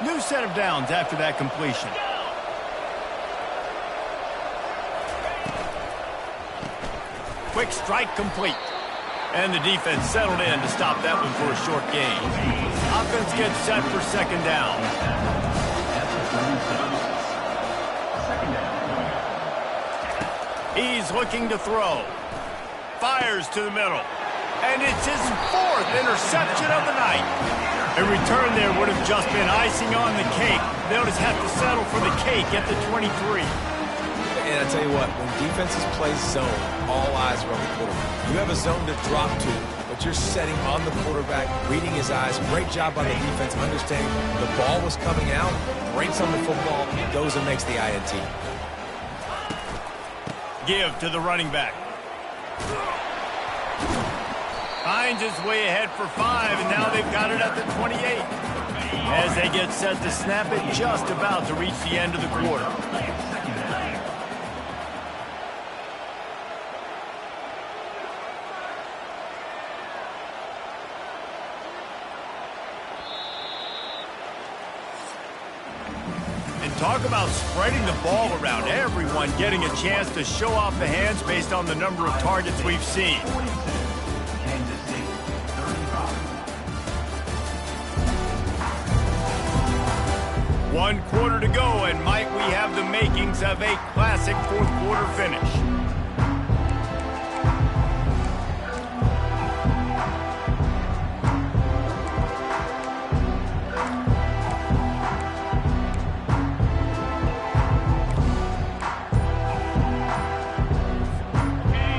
New set of downs after that completion. Quick strike complete. And the defense settled in to stop that one for a short gain. Offense gets set for 2nd down. He's looking to throw. Fires to the middle. And it's his 4th interception of the night. A return there would have just been icing on the cake. They'll just have to settle for the cake at the 23. And I tell you what, when defenses play zone, all eyes are on the quarterback. You have a zone to drop to, but you're setting on the quarterback, reading his eyes. Great job on the defense, understanding the ball was coming out, breaks on the football, and goes and makes the INT. Give to the running back. Finds his way ahead for 5, and now they've got it at the 28. As they get set to snap it, just about to reach the end of the quarter. Talk about spreading the ball around. Everyone getting a chance to show off the hands based on the number of targets we've seen. 1 quarter to go, and might we have the makings of a classic fourth quarter finish.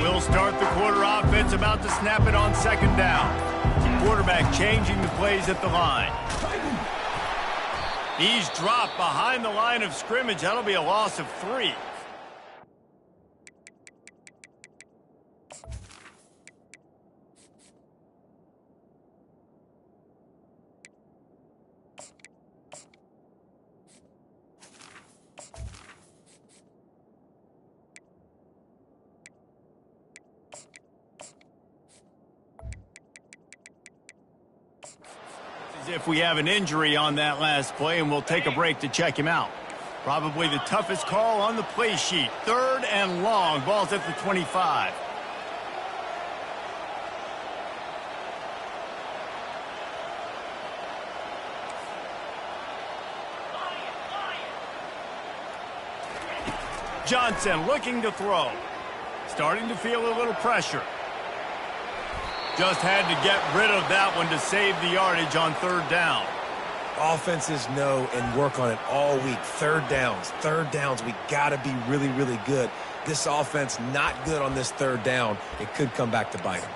We'll start the quarter offense, about to snap it on 2nd down. Quarterback changing the plays at the line. He's dropped behind the line of scrimmage. That'll be a loss of 3. If we have an injury on that last play, and we'll take a break to check him out. Probably the toughest call on the play sheet. 3rd and long. Ball's at the 25. Johnson looking to throw. Starting to feel a little pressure. Just had to get rid of that one to save the yardage on 3rd down. Offenses know and work on it all week. Third downs, we got to be really, really good. This offense not good on this 3rd down. It could come back to bite them.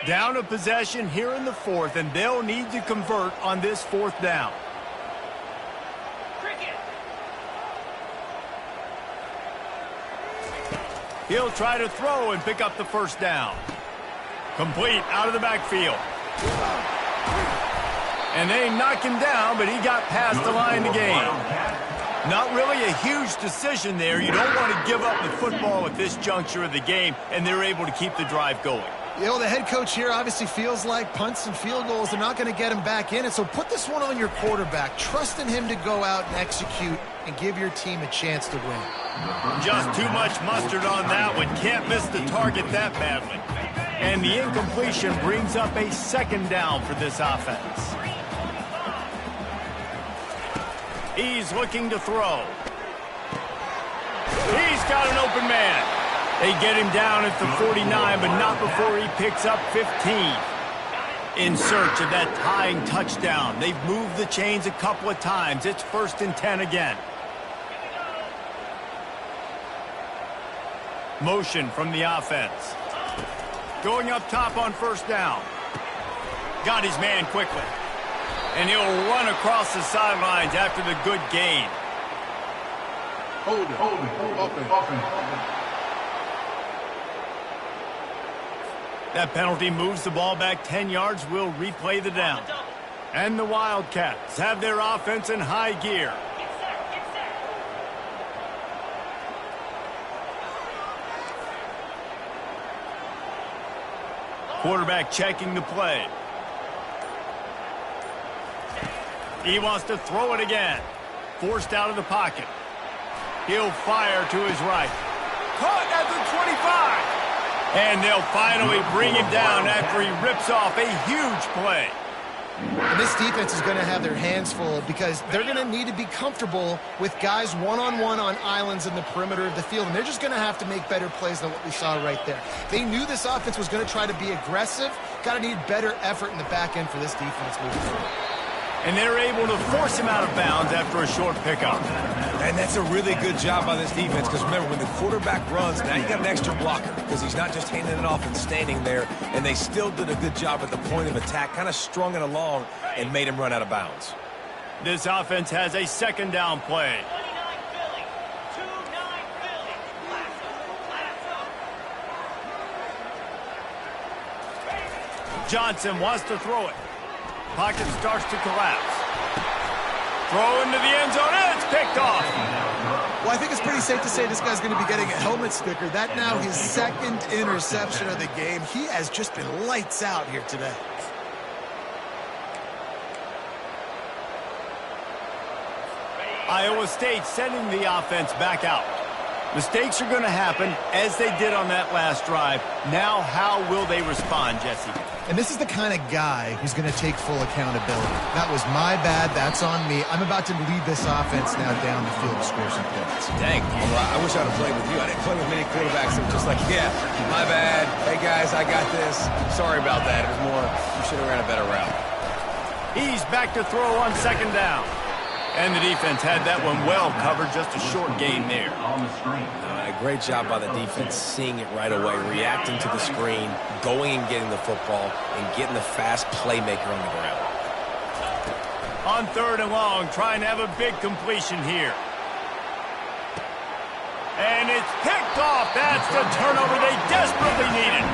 Down a possession here in the 4th, and they'll need to convert on this 4th down. He'll try to throw and pick up the 1st down. Complete out of the backfield. And they knock him down, but he got past the line to gain. Not really a huge decision there. You don't want to give up the football at this juncture of the game, and they're able to keep the drive going. You know, the head coach here obviously feels like punts and field goals, they're not going to get him back in it. So put this one on your quarterback. Trust in him to go out and execute and give your team a chance to win. Just too much mustard on that one. Can't miss the target that badly. And the incompletion brings up a 2nd down for this offense. He's looking to throw. He's got an open man. They get him down at the 49, but not before he picks up 15. In search of that tying touchdown. They've moved the chains a couple of times. It's 1st and 10 again. Motion from the offense. Going up top on 1st down. Got his man quickly. And he'll run across the sidelines after the good gain. Hold it. Offense. That penalty moves the ball back 10 yards. We'll replay the down. And the Wildcats have their offense in high gear. Quarterback checking the play. He wants to throw it again. Forced out of the pocket. He'll fire to his right. Caught at the 25. And they'll finally bring him down after he rips off a huge play. And this defense is going to have their hands full because they're going to need to be comfortable with guys one-on-one on islands in the perimeter of the field. And they're just going to have to make better plays than what we saw right there. They knew this offense was going to try to be aggressive. Got to need better effort in the back end for this defense moving forward. And they're able to force him out of bounds after a short pickup. And that's a really good job by this defense because remember, when the quarterback runs, now you got an extra blocker because he's not just handing it off and standing there. And they still did a good job at the point of attack, kind of strung it along and made him run out of bounds. This offense has a 2nd down play. Johnson wants to throw it. Pocket starts to collapse. Throw into the end zone, and it's picked off. Well, I think it's pretty safe to say this guy's going to be getting a helmet sticker. That now his 2nd interception of the game. He has just been lights out here today. Iowa State sending the offense back out. Mistakes are going to happen, as they did on that last drive. Now, how will they respond, Jesse? And this is the kind of guy who's going to take full accountability. That was my bad. That's on me. I'm about to lead this offense now down the field to score some points. Dang, well, I wish I'd have played with you. I didn't play with many quarterbacks that were just like, yeah, my bad. Hey, guys, I got this. Sorry about that. It was more, you should have ran a better route. He's back to throw on second down. And the defense had that one well covered, just a short gain there. On the screen. A great job by the defense, seeing it right away, reacting to the screen, going and getting the football, and getting the fast playmaker on the ground. On third and long, trying to have a big completion here. And it's picked off. That's the turnover they desperately needed.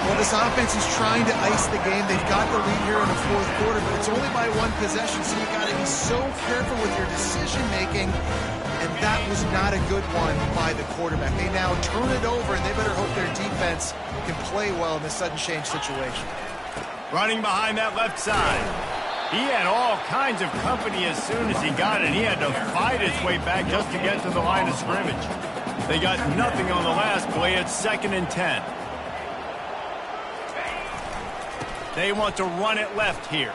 Well, this offense is trying to ice the game. They've got the lead here in the fourth quarter, but it's only by one possession, so you've got to be so careful with your decision-making, and that was not a good one by the quarterback. They now turn it over, and they better hope their defense can play well in this sudden change situation. Running behind that left side. He had all kinds of company as soon as he got it. He had to fight his way back just to get to the line of scrimmage. They got nothing on the last play. It's 2nd and 10. They want to run it left here.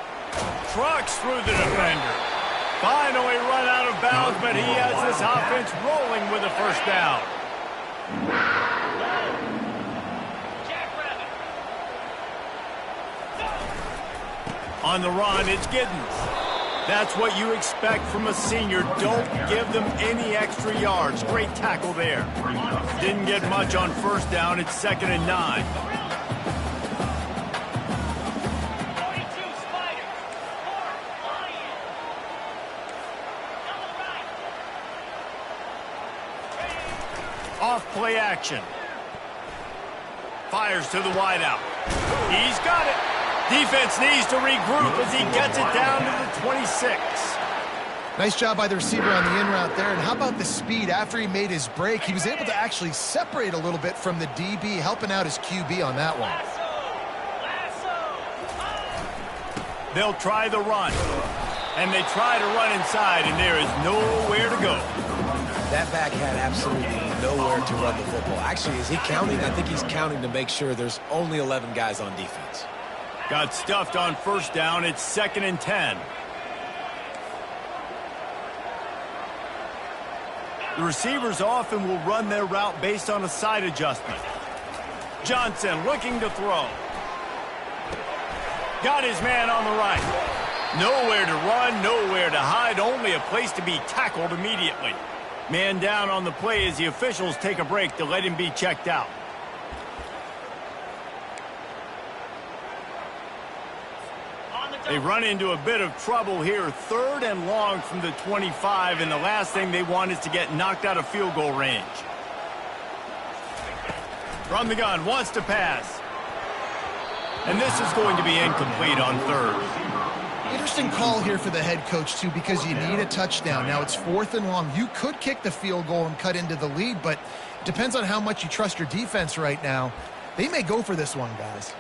Trucks through the defender. Finally run out of bounds, but he has this offense rolling with a first down. On the run, it's Giddens. That's what you expect from a senior. Don't give them any extra yards. Great tackle there. Didn't get much on first down. It's 2nd and 9. Off play action. Fires to the wideout. He's got it. Defense needs to regroup as he gets it down to the 26. Nice job by the receiver on the in route there. And how about the speed? After he made his break, he was able to actually separate a little bit from the DB, helping out his QB on that one. They'll try the run. And they try to run inside, and there is nowhere to go. That back had absolutely nowhere to run the football. Actually, is he counting? I think he's counting to make sure there's only 11 guys on defense. Got stuffed on first down. It's 2nd and 10. The receivers often will run their route based on a side adjustment. Johnson looking to throw. Got his man on the right. Nowhere to run, nowhere to hide, only a place to be tackled immediately. Man down on the play as the officials take a break to let him be checked out. They run into a bit of trouble here. 3rd and long from the 25, and the last thing they want is to get knocked out of field goal range. From the gun, wants to pass. And this is going to be incomplete on 3rd. Interesting call here for the head coach, too, because you need a touchdown. Now it's 4th and long. You could kick the field goal and cut into the lead, but it depends on how much you trust your defense right now. They may go for this one, guys.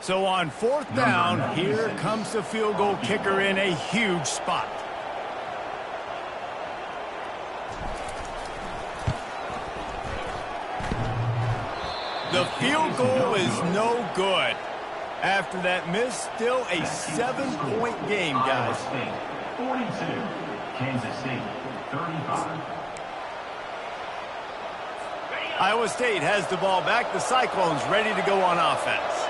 So on 4th down, here comes the field goal kicker in a huge spot. The field goal is no good. After that miss, still a 7-point game, guys. 42, Kansas State 35. Iowa State has the ball back. The Cyclones ready to go on offense.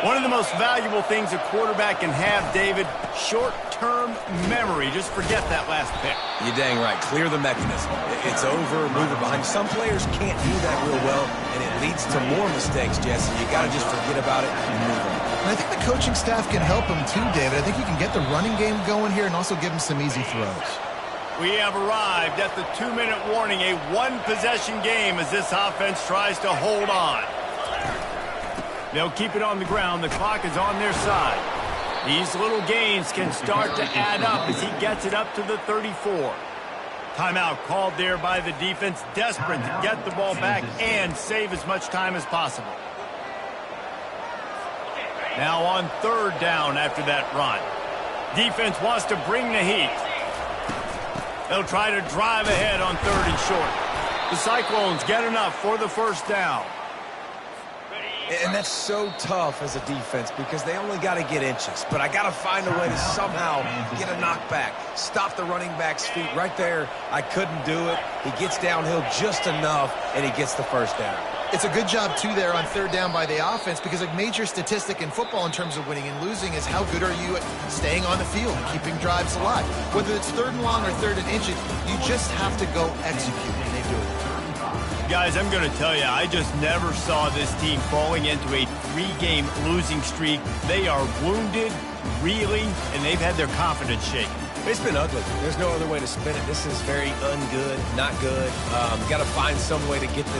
One of the most valuable things a quarterback can have, David, short-term memory. Just forget that last pick. You're dang right. Clear the mechanism. It's over, move it behind. Some players can't do that real well, and it leads to more mistakes, Jesse. You got to just forget about it and move on. And I think the coaching staff can help him too, David. I think you can get the running game going here and also give him some easy throws. We have arrived at the 2-minute warning, a one-possession game as this offense tries to hold on. They'll keep it on the ground. The clock is on their side. These little gains can start to add up as he gets it up to the 34. Timeout called there by the defense, desperate to get the ball back and save as much time as possible. Now on 3rd down after that run. Defense wants to bring the heat. They'll try to drive ahead on 3rd and short. The Cyclones get enough for the first down. And that's so tough as a defense because they only got to get inches. But I got to find a way to somehow get a knockback, stop the running back's feet. Right there, I couldn't do it. He gets downhill just enough, and he gets the first down. It's a good job, too, there on 3rd down by the offense because a major statistic in football in terms of winning and losing is how good are you at staying on the field and keeping drives alive. Whether it's 3rd and long or 3rd and inches, you just have to go execute, and they do it. Guys, I'm going to tell you, I just never saw this team falling into a 3-game losing streak. They are wounded, reeling, and they've had their confidence shaken. It's been ugly. There's no other way to spin it. This is very ungood, not good. Got to find some way to get this